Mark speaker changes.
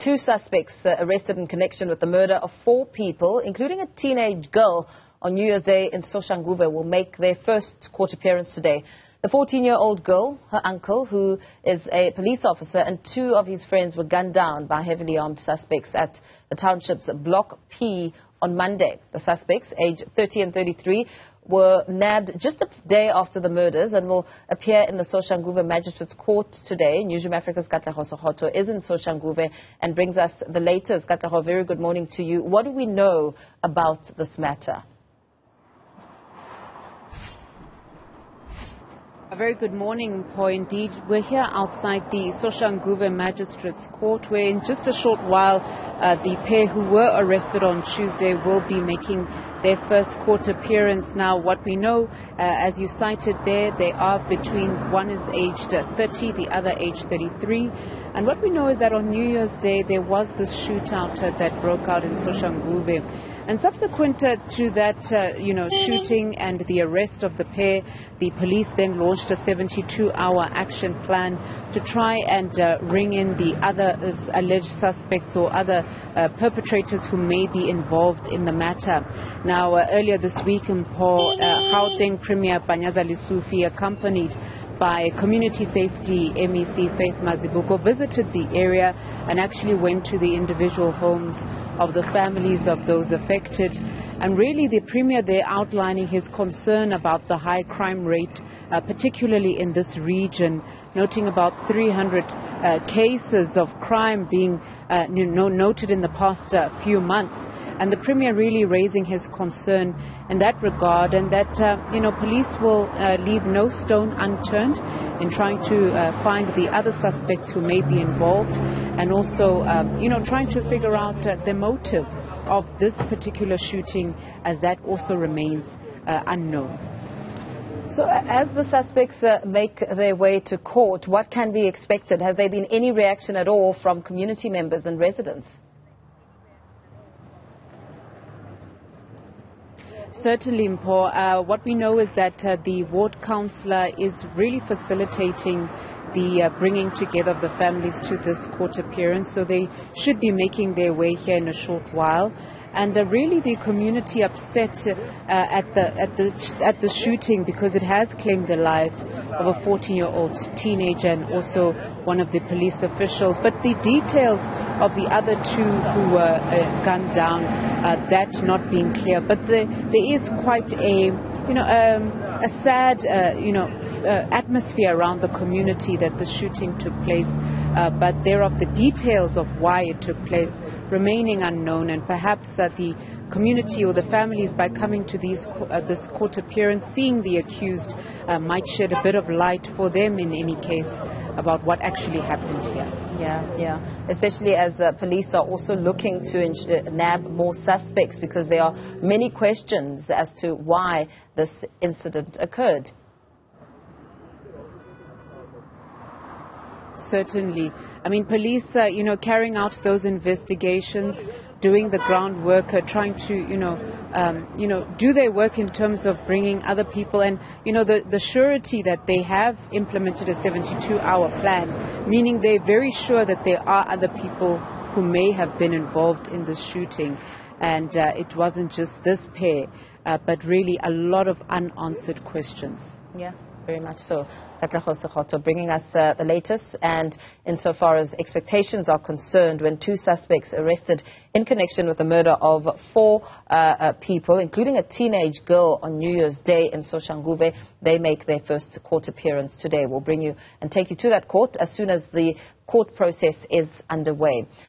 Speaker 1: Two suspects arrested in connection with the murder of 4 people, including a teenage girl, on New Year's Day in Soshanguve will make their first court appearance today. The 14-year-old girl, her uncle, who is a police officer, and 2 of his friends were gunned down by heavily armed suspects at the township's Block P on Monday. The suspects, aged 30 and 33, were nabbed just a day after the murders and will appear in the Soshanguve Magistrates Court today. Newzroom Afrika's Katleho Sekhotho is in Soshanguve and brings us the latest. Katleho, very good morning to you. What do we know about this matter?
Speaker 2: A very good morning, Paul. Indeed, we're here outside the Soshanguve Magistrates Court, where in just a short while the pair who were arrested on Tuesday will be making their first court appearance. Now, what we know, as you cited there, they are between, one is aged 30, the other aged 33. And what we know is that on New Year's Day there was this shootout that broke out in Soshanguve. And subsequent to that, shooting and the arrest of the pair, the police then launched a 72-hour action plan to try and ring in the other alleged suspects or other perpetrators who may be involved in the matter. Now, earlier this week, Gauteng Premier Panyaza Lesufi, accompanied by Community Safety MEC Faith Mazibuko, visited the area and actually went to the individual homes of the families of those affected. And really the Premier there outlining his concern about the high crime rate, particularly in this region, noting about 300 cases of crime being noted in the past few months. And the Premier really raising his concern in that regard, and that police will leave no stone unturned in trying to find the other suspects who may be involved, and also trying to figure out the motive of this particular shooting, as that also remains unknown.
Speaker 1: So as the suspects make their way to court, what can be expected? Has there been any reaction at all from community members and residents?
Speaker 2: Certainly, Mpo. What we know is that the ward councillor is really facilitating the bringing together of the families to this court appearance, so they should be making their way here in a short while. And really the community upset at the shooting, because it has claimed the life of a 14-year-old teenager and also one of the police officials. But the details of the other 2 who were gunned down, that not being clear. But there is quite a sad atmosphere around the community that the shooting took place. But thereof the details of why it took place remaining unknown, and perhaps the community or the families, by coming to this court appearance, seeing the accused, might shed a bit of light for them in any case about what actually happened here.
Speaker 1: Yeah. Especially as police are also looking to nab more suspects, because there are many questions as to why this incident occurred.
Speaker 2: Certainly. I mean, police, carrying out those investigations, doing the groundwork, trying to, do their work in terms of bringing other people, and, the surety that they have implemented a 72-hour plan, meaning they're very sure that there are other people who may have been involved in this shooting. And it wasn't just this pair, but really a lot of unanswered questions.
Speaker 1: Yeah. Very much so. Katleho Sekhotho bringing us the latest, and insofar as expectations are concerned, when 2 suspects arrested in connection with the murder of 4 people, including a teenage girl, on New Year's Day in Soshanguve, they make their first court appearance today. We'll bring you and take you to that court as soon as the court process is underway.